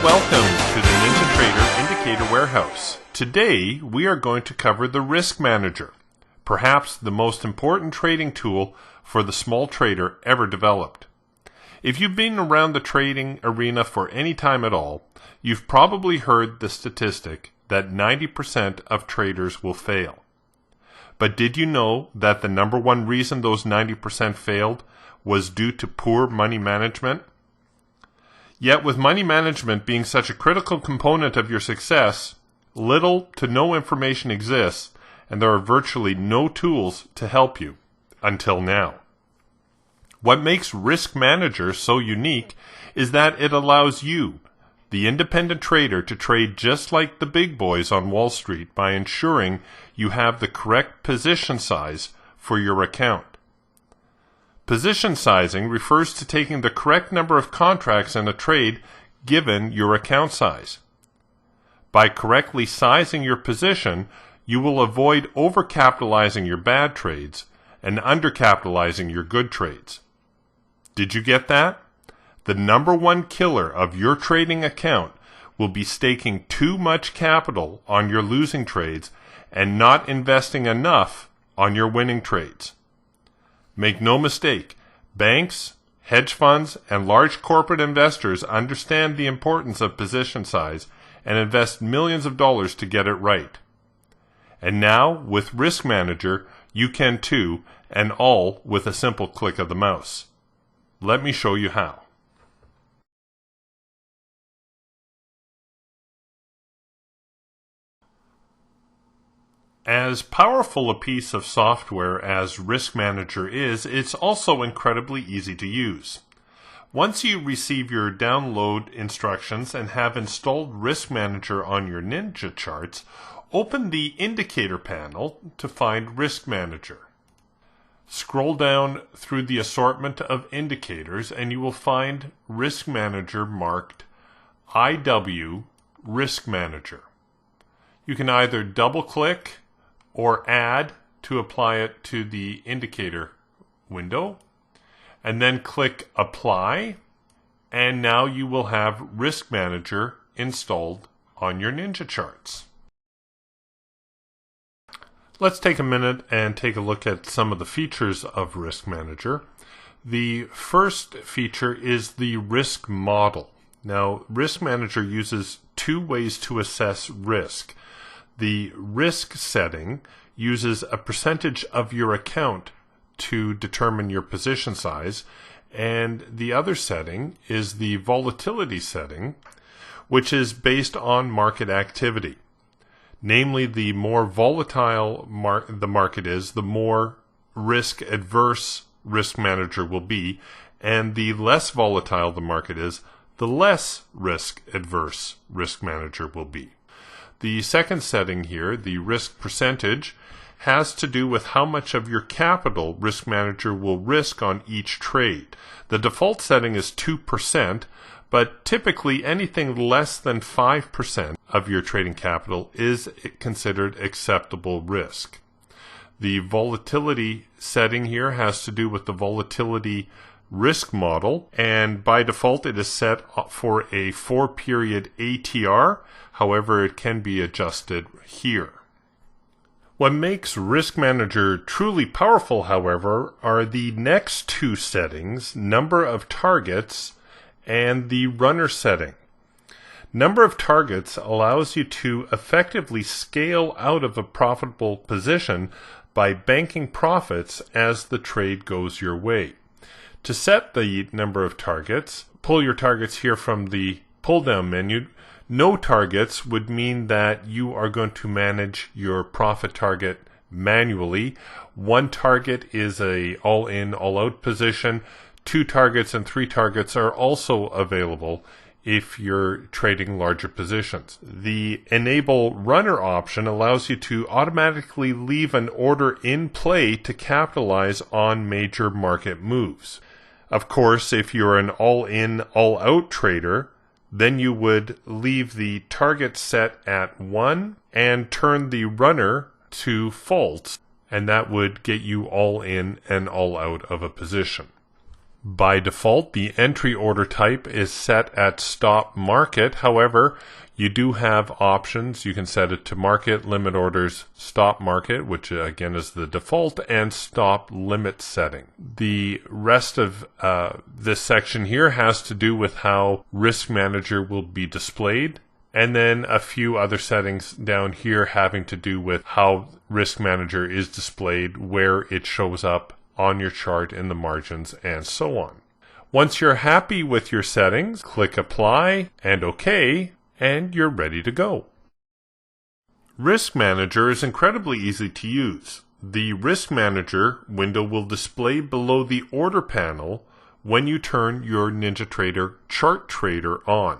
welcome to the NinjaTrader Indicator Warehouse. Today we are going to cover the Risk Manager, perhaps the most important trading tool for the small trader ever developed. If you've been around the trading arena for any time at all, you've probably heard the statistic that 90% of traders will fail. But did you know that the number one reason those 90% failed was due to poor money management? Yet with money management being such a critical component of your success, little to no information exists, and there are virtually no tools to help you, until now. What makes Risk Manager so unique is that it allows you, the independent trader, to trade just like the big boys on Wall Street by ensuring you have the correct position size for your account. Position sizing refers to taking the correct number of contracts in a trade given your account size. By correctly sizing your position, you will avoid overcapitalizing your bad trades and undercapitalizing your good trades. Did you get that? The number one killer of your trading account will be staking too much capital on your losing trades and not investing enough on your winning trades. Make no mistake, banks, hedge funds, and large corporate investors understand the importance of position size and invest millions of dollars to get it right. And now, with Risk Manager, you can too, and all with a simple click of the mouse. Let me show you how. As powerful a piece of software as Risk Manager is, it's also incredibly easy to use. Once you receive your download instructions and have installed Risk Manager on your Ninja charts, open the Indicator panel to find Risk Manager. Scroll down through the assortment of indicators and you will find Risk Manager marked IW Risk Manager. You can either double-click or add to apply it to the indicator window, and then click Apply, and now you will have Risk Manager installed on your Ninja charts. Let's take a minute and take a look at some of the features of Risk Manager. The first feature is the risk model. Now, Risk Manager uses two ways to assess risk. The risk setting uses a percentage of your account to determine your position size, and the other setting is the volatility setting, which is based on market activity. Namely, the more volatile the market is, the more risk adverse Risk Manager will be, and the less volatile the market is, the less risk adverse Risk Manager will be. The second setting here, the risk percentage, has to do with how much of your capital Risk Manager will risk on each trade. The default setting is 2%, but typically anything less than 5% of your trading capital is considered acceptable risk. The volatility setting here has to do with the volatility risk model, and by default it is set for a 4-period ATR. However, it can be adjusted here. What makes Risk Manager truly powerful, however, are the next two settings, number of targets and the runner setting. Number of targets allows you to effectively scale out of a profitable position by banking profits as the trade goes your way. To set the number of targets, pull your targets here from the pull-down menu. No targets would mean that you are going to manage your profit target manually. One target is a all-in, all-out position. 2 targets and 3 targets are also available if you're trading larger positions. The Enable Runner option allows you to automatically leave an order in play to capitalize on major market moves. Of course, if you're an all-in, all-out trader, then you would leave the target set at 1 and turn the runner to false, and that would get you all in and all out of a position. By default, the entry order type is set at stop market. However, you do have options. You can set it to market, limit orders, stop market, which again is the default, and stop limit setting. The rest of this section here has to do with how Risk Manager will be displayed, and then a few other settings down here having to do with how Risk Manager is displayed, where it shows up on your chart in the margins, and so on. Once you're happy with your settings, click Apply and OK, and you're ready to go. Risk Manager is incredibly easy to use. The Risk Manager window will display below the order panel when you turn your NinjaTrader Chart Trader on.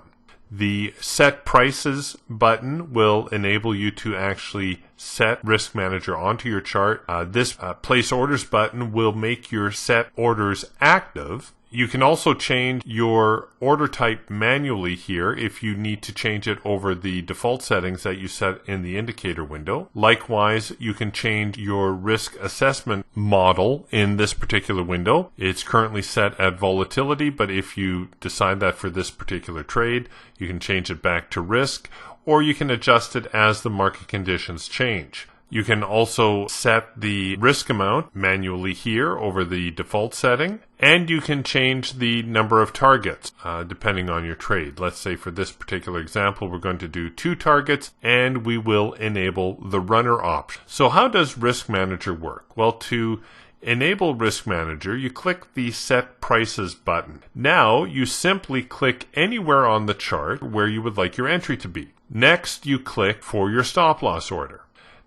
The Set Prices button will enable you to actually set Risk Manager onto your chart. This Place Orders button will make your set orders active. You can also change your order type manually here if you need to change it over the default settings that you set in the indicator window. Likewise, you can change your risk assessment model in this particular window. It's currently set at Volatility, but if you decide that for this particular trade, you can change it back to risk, or you can adjust it as the market conditions change. You can also set the risk amount manually here over the default setting, and you can change the number of targets depending on your trade. Let's say for this particular example, we're going to do 2 targets, and we will enable the runner option. So how does Risk Manager work? Well, to enable Risk Manager, you click the Set Prices button. Now, you simply click anywhere on the chart where you would like your entry to be. Next, you click for your stop loss order.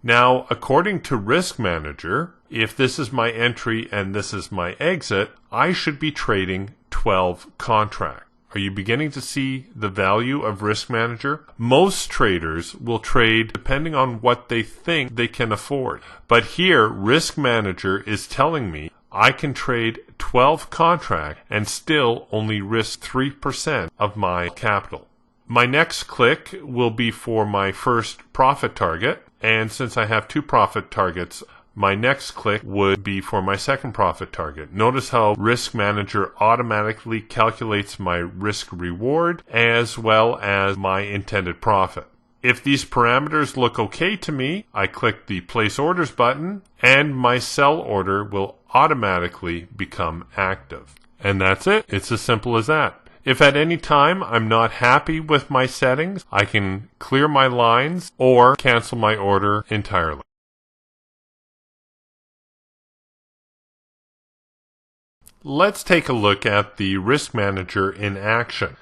Now, according to Risk Manager, if this is my entry and this is my exit, I should be trading 12 contracts. Are you beginning to see the value of Risk Manager? Most traders will trade depending on what they think they can afford. But here, Risk Manager is telling me I can trade 12 contracts and still only risk 3% of my capital. My next click will be for my first profit target. And since I have 2 profit targets, my next click would be for my second profit target. Notice how Risk Manager automatically calculates my risk reward as well as my intended profit. If these parameters look okay to me, I click the Place Orders button and my sell order will automatically become active. And that's it. It's as simple as that. If at any time I'm not happy with my settings, I can clear my lines or cancel my order entirely. Let's take a look at the Risk Manager in action.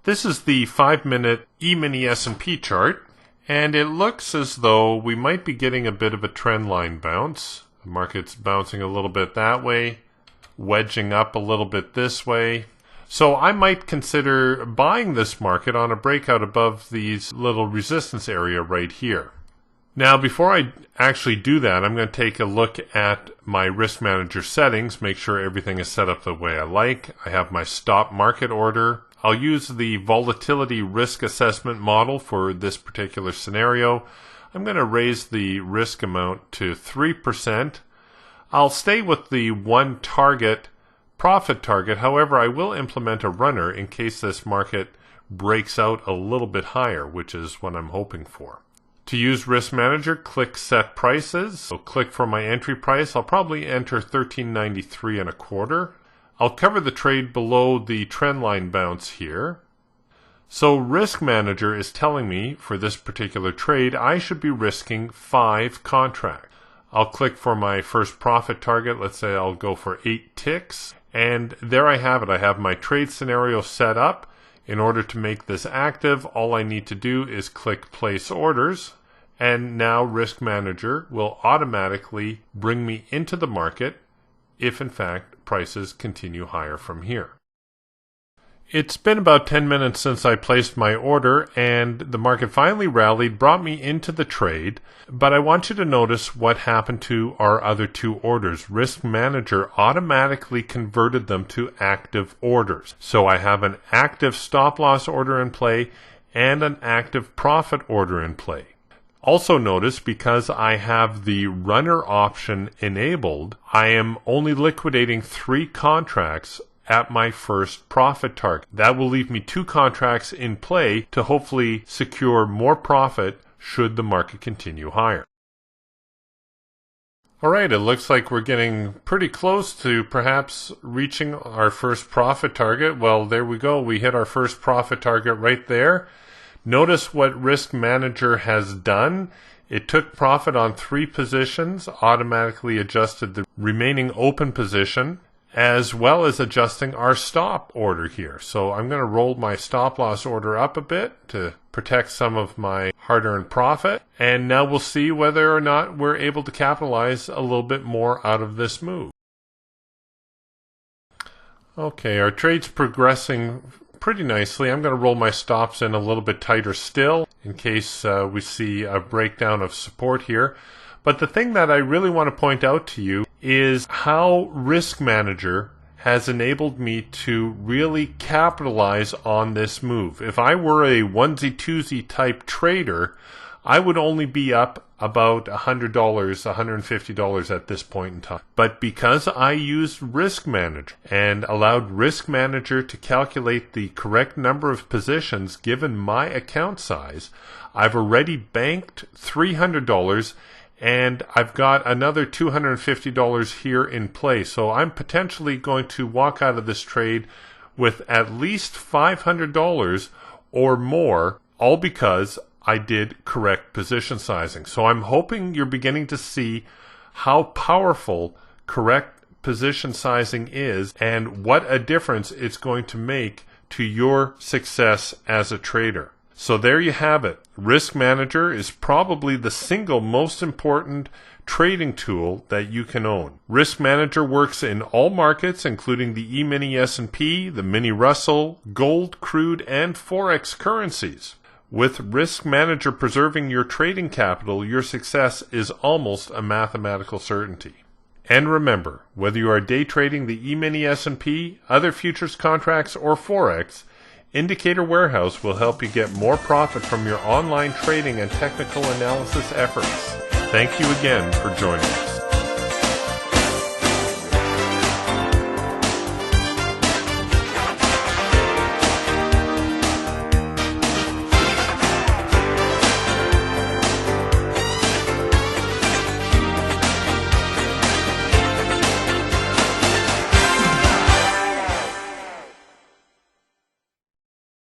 This is the 5-minute E-mini S&P chart, and it looks as though we might be getting a bit of a trend line bounce. The market's bouncing a little bit that way, wedging up a little bit this way. So I might consider buying this market on a breakout above these little resistance area right here. Now, before I actually do that, I'm going to take a look at my Risk Manager settings, make sure everything is set up the way I like. I have my stop market order. I'll use the Volatility risk assessment model for this particular scenario. I'm going to raise the risk amount to 3%. I'll stay with the 1 target profit target. However, I will implement a runner in case this market breaks out a little bit higher, which is what I'm hoping for. To use Risk Manager, click Set Prices. So click for my entry price. I'll probably enter $13.93 1/4. I'll cover the trade below the trend line bounce here. So Risk Manager is telling me for this particular trade, I should be risking 5 contracts. I'll click for my first profit target. Let's say I'll go for 8 ticks. And there I have it. I have my trade scenario set up. In order to make this active, all I need to do is click Place Orders. And now Risk Manager will automatically bring me into the market if in fact prices continue higher from here. It's been about 10 minutes since I placed my order and the market finally rallied, brought me into the trade, but I want you to notice what happened to our other 2 orders. Risk Manager automatically converted them to active orders. So I have an active stop loss order in play and an active profit order in play. Also notice, because I have the runner option enabled, I am only liquidating 3 contracts at my first profit target. That will leave me 2 contracts in play to hopefully secure more profit should the market continue higher. All right, it looks like we're getting pretty close to perhaps reaching our first profit target. Well, there we go. We hit our first profit target right there. Notice what Risk Manager has done. It took profit on 3 positions, automatically adjusted the remaining open position, as well as adjusting our stop order here. So I'm going to roll my stop loss order up a bit to protect some of my hard-earned profit. And now we'll see whether or not we're able to capitalize a little bit more out of this move. Okay, our trade's progressing pretty nicely. I'm going to roll my stops in a little bit tighter still in case we see a breakdown of support here. But the thing that I really want to point out to you is how Risk Manager has enabled me to really capitalize on this move. If I were a onesie-twosie type trader, I would only be up about $100, $150 at this point in time. But because I used Risk Manager and allowed Risk Manager to calculate the correct number of positions given my account size, I've already banked $300 and I've got another $250 here in play. So I'm potentially going to walk out of this trade with at least $500 or more, all because I did correct position sizing. So I'm hoping you're beginning to see how powerful correct position sizing is and what a difference it's going to make to your success as a trader. So there you have it. Risk Manager is probably the single most important trading tool that you can own. Risk Manager works in all markets, including the E-mini S&P, the mini Russell, gold, crude, and Forex currencies. With Risk Manager preserving your trading capital, your success is almost a mathematical certainty. And remember, whether you are day trading the E-mini S&P, other futures contracts, or Forex, Indicator Warehouse will help you get more profit from your online trading and technical analysis efforts. Thank you again for joining us.